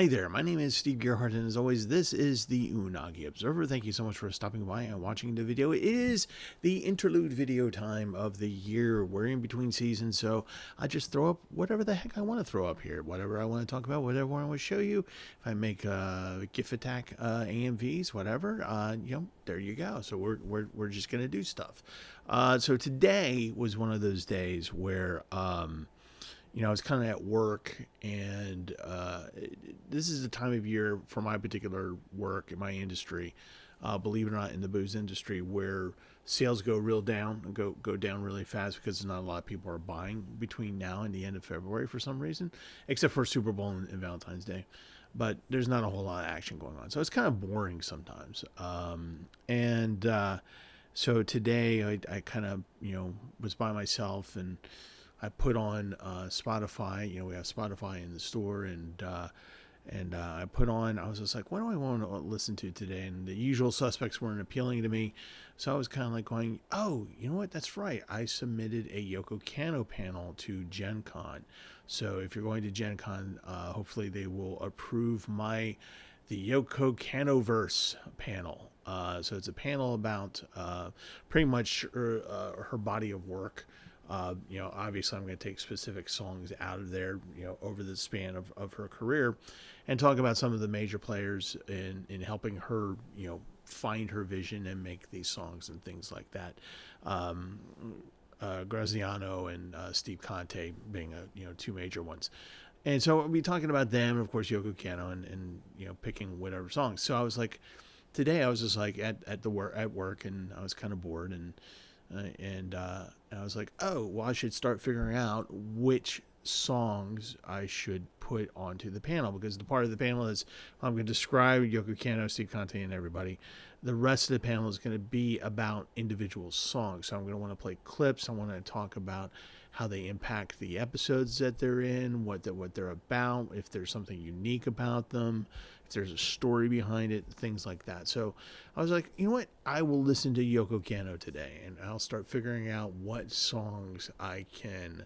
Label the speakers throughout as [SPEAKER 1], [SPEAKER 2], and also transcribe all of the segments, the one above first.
[SPEAKER 1] Hi there, my name is Steve Gerhardt, and as always, this is the Unagi Observer. Thank you so much for stopping by and watching the video. It is the interlude video time of the year. We're in between seasons, so I just throw up whatever the heck I want to throw up here. Whatever I want to talk about, whatever I want to show you. If I make GIF attack AMVs, whatever, there you go. So we're just going to do stuff. So today was one of those days where... I was kind of at work, and this is the time of year for my particular work in my industry, believe it or not, in the booze industry, where sales go go down really fast because not a lot of people are buying between now and the end of February for some reason, except for Super Bowl and Valentine's Day. But there's not a whole lot of action going on, so it's kind of boring sometimes. So today I kind of was by myself, and I put on Spotify. We have Spotify in the store, and I put on. I was just like, what do I want to listen to today? And the usual suspects weren't appealing to me, so I was kind of like going, oh, you know what? That's right. I submitted a Yoko Kanno panel to Gen Con. So if you're going to Gen Con, hopefully they will approve the Yoko Kannoverse panel. So it's a panel about pretty much her body of work. Obviously I'm going to take specific songs out of there, over the span of her career, and talk about some of the major players in helping her, find her vision and make these songs and things like that. Graziano and Steve Conte being two major ones. And so we'll be talking about them, and of course Yoko Kanno, and picking whatever songs. So I was like, today I was just like at work, and I was kind of bored, and I was like, oh, well, I should start figuring out which songs I should put onto the panel, because the part of the panel is I'm going to describe Yoko Kanno, Steve Conte, and everybody. The rest of the panel is going to be about individual songs. So I'm going to want to play clips. I want to talk about how they impact the episodes that they're in, what they're about, if there's something unique about them, if there's a story behind it, things like that. So I was like, you know what? I will listen to Yoko Kanno today, and I'll start figuring out what songs I can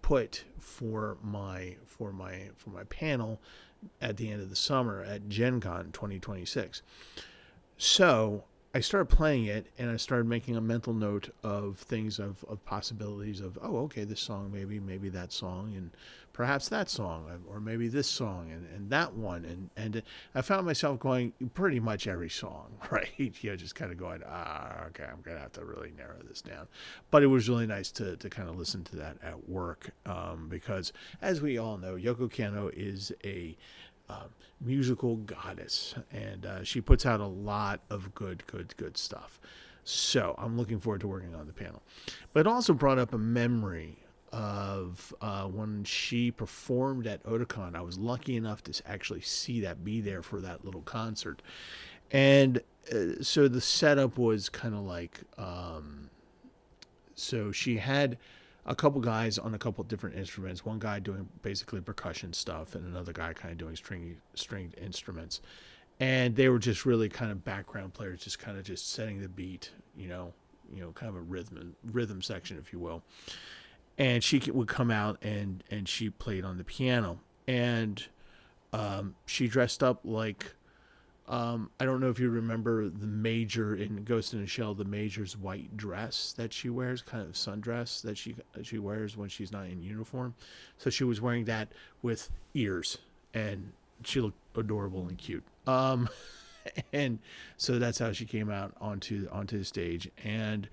[SPEAKER 1] put for my panel at the end of the summer at Gen Con 2026. So I started playing it, and I started making a mental note of things, of possibilities of, oh, okay, this song, maybe that song, and perhaps that song, or maybe this song, and that one. And I found myself going pretty much every song, right? Just kind of going, okay, I'm going to have to really narrow this down. But it was really nice to kind of listen to that at work, because as we all know, Yoko Kanno is a musical goddess, and she puts out a lot of good stuff. So I'm looking forward to working on the panel. But it also brought up a memory of when she performed at Otakon. I was lucky enough to actually be there for that little concert. And so the setup was kind of like, so she had a couple guys on a couple different instruments. One guy doing basically percussion stuff, and another guy kind of doing stringed instruments. And they were just really kind of background players, just kind of just setting the beat, kind of a rhythm section, if you will. And she would come out and she played on the piano, and she dressed up like, I don't know if you remember the Major in Ghost in a Shell, the Major's white dress that she wears, kind of sundress that she wears when she's not in uniform. So she was wearing that with ears, and she looked adorable and cute. And so that's how she came out onto the stage. And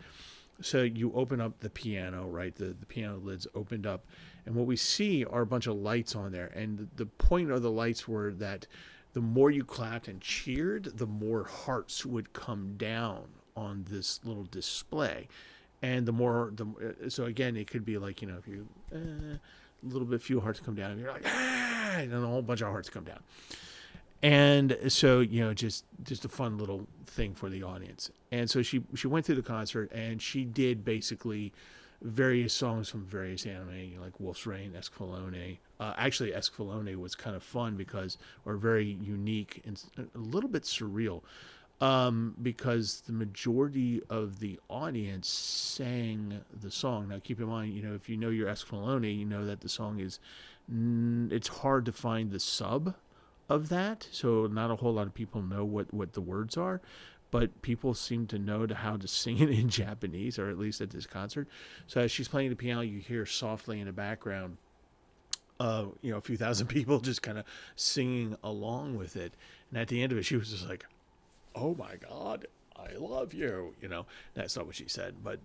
[SPEAKER 1] so you open up the piano, right? The piano lids opened up, and what we see are a bunch of lights on there. And the point of the lights were that the more you clapped and cheered, the more hearts would come down on this little display. And so again, it could be like, if you, a little bit, few hearts come down, and you're like, and then a whole bunch of hearts come down. And so, just a fun little thing for the audience. And so she went through the concert, and she did basically various songs from various anime, like Wolf's Rain, Escalone. Actually, Escalone was kind of fun or very unique and a little bit surreal, because the majority of the audience sang the song. Now, keep in mind, if you know your Escalone, you know that the song is it's hard to find the sub of that, so not a whole lot of people know what the words are, but people seem to know how to sing it in Japanese, or at least at this concert. So as she's playing the piano, you hear softly in the background, a few thousand people just kind of singing along with it. And at the end of it, she was just like, "Oh my God, I love you." That's not what she said, but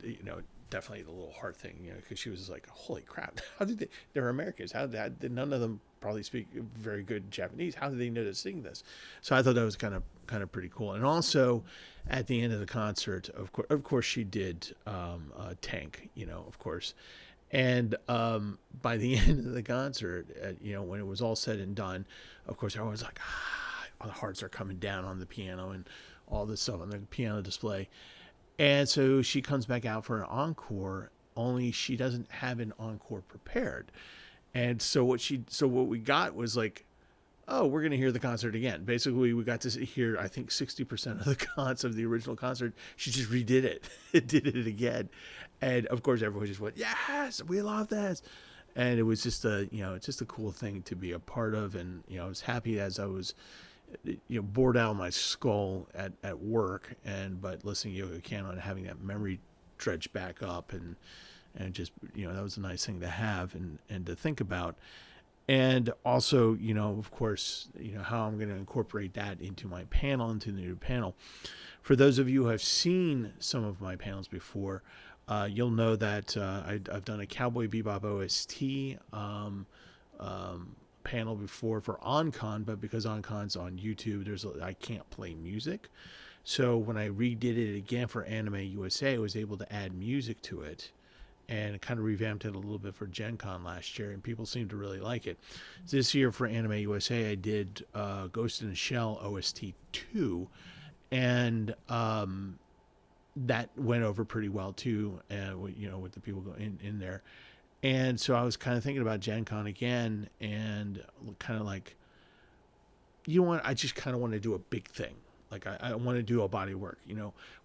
[SPEAKER 1] definitely the little heart thing, because she was just like, "Holy crap! How did they're Americans? How did none of them probably speak very good Japanese? How did they know to sing this?" So I thought that was kind of pretty cool. And also, at the end of the concert, of course, she did Tank, of course. And by the end of the concert, when it was all said and done, of course, everyone's like, all the hearts are coming down on the piano and all this stuff on the piano display. And so she comes back out for an encore, only she doesn't have an encore prepared. And so what we got was like, oh, we're going to hear the concert again. Basically, we got to hear, I think, 60% of the original concert. She just redid it. Did it again. And of course, everyone just went, "Yes, we love this." And it was just a cool thing to be a part of. And, I was happy as I was, bored out of my skull at work, but listening to Yoko Kanno and having that memory dredged back up, and just, that was a nice thing to have and to think about. And also, of course, how I'm going to incorporate that into my panel, into the new panel. For those of you who have seen some of my panels before, you'll know that I've done a Cowboy Bebop OST panel before for Oncon, but because Oncon's on YouTube, I can't play music. So when I redid it again for Anime USA, I was able to add music to it, and kind of revamped it a little bit for Gen Con last year, and people seem to really like it. This year for Anime USA, I did Ghost in the Shell OST 2, and that went over pretty well too, with the people in there. And so I was kind of thinking about Gen Con again, and kind of like, I just kind of want to do a big thing. Like I want to do a body of work,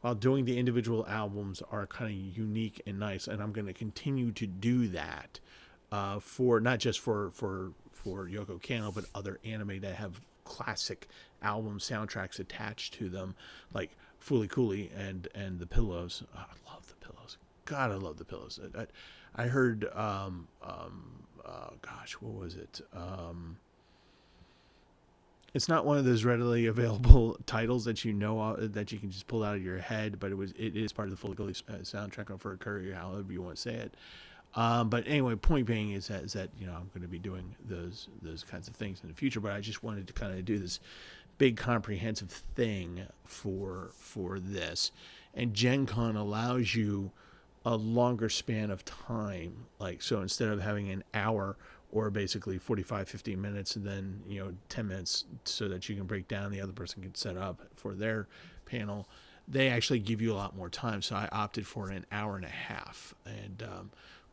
[SPEAKER 1] while doing the individual albums are kind of unique and nice. And I'm going to continue to do that for not just for Yoko Kanno, but other anime that have classic album soundtracks attached to them, like Fooly Cooly and The Pillows. Oh, I love The Pillows. God, I love The Pillows. I heard, gosh, what was it? It's not one of those readily available titles that that you can just pull out of your head, but it is part of the Fooly Cooly soundtrack, or for Curry, or however you want to say it. But anyway, point being is that I'm going to be doing those kinds of things in the future. But I just wanted to kind of do this big comprehensive thing for this, and Gen Con allows you a longer span of time. Like, so instead of having an hour, or basically 45-50 minutes, and then 10 minutes so that you can break down, the other person can set up for their panel, they actually give you a lot more time. So I opted for an hour and a half, and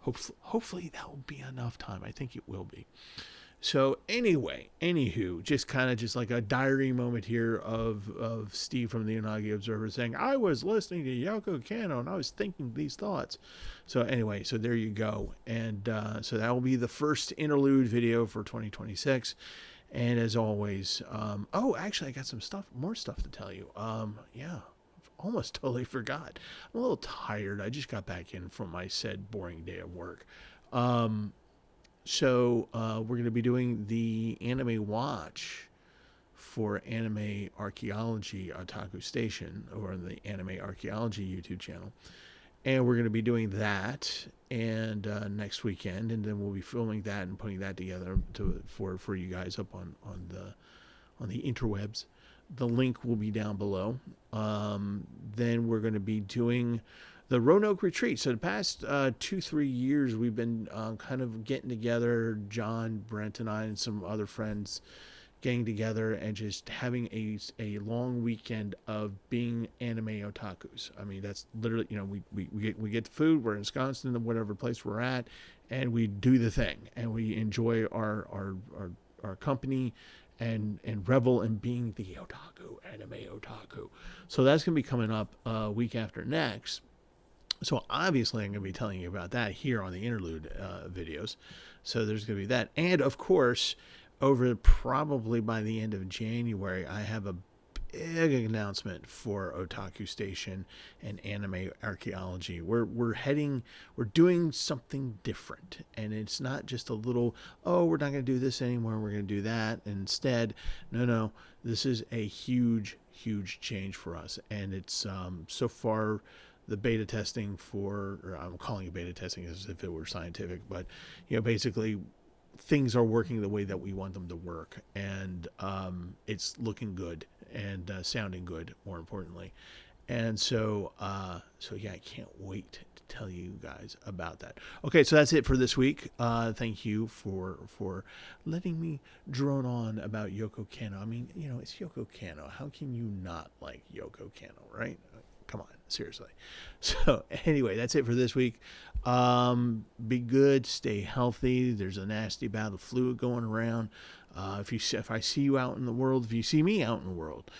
[SPEAKER 1] hopefully that will be enough time. I think it will be. So anywho, just kind of just like a diary moment here of Steve from the Unagi Observer saying, "I was listening to Yoko Kanno and I was thinking these thoughts." So anyway, so there you go. And so that will be the first interlude video for 2026. And as always, actually I got some more stuff to tell you. Almost totally forgot. I'm a little tired. I just got back in from my said boring day of work. So we're going to be doing the anime watch for Anime Archaeology Otaku Station, or the Anime Archaeology YouTube channel. And we're going to be doing that and next weekend, and then we'll be filming that and putting that together for you guys up on the interwebs. The link will be down below. Then we're going to be doing the Roanoke Retreat. So the past 2-3 years, we've been kind of getting together, John, Brent, and I, and some other friends getting together and just having a long weekend of being anime otakus. I mean, that's literally, we get the food, we're in Wisconsin, whatever place we're at, and we do the thing, and we enjoy our company and revel in being the anime otaku. So that's going to be coming up week after next. So obviously I'm going to be telling you about that here on the interlude videos. So there's going to be that. And of course, over probably by the end of January, I have a big announcement for Otaku Station and Anime Archaeology. We're doing something different, and it's not just a little, oh, we're not going to do this anymore, we're going to do that instead. No, this is a huge change for us, and it's so far the beta testing for, or I'm calling it beta testing as if it were scientific, but basically things are working the way that we want them to work, and it's looking good and sounding good, more importantly. And so yeah, I can't wait to tell you guys about that. Okay, so that's it for this week. Thank you for letting me drone on about Yoko Kanno. I mean, it's Yoko Kanno. How can you not like Yoko Kanno, right? Come on, seriously. So anyway, that's it for this week. Be good, stay healthy. There's a nasty bout of flu going around. If I see you out in the world, if you see me out in the world,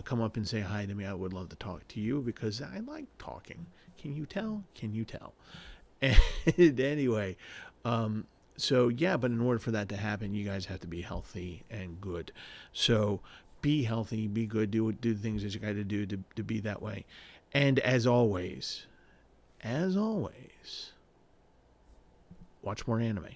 [SPEAKER 1] come up and say hi to me. I would love to talk to you because I like talking. Can you tell? And anyway, so yeah, but in order for that to happen, you guys have to be healthy and good. So be healthy, be good, do the things that you got to do to be that way. And as always, watch more anime.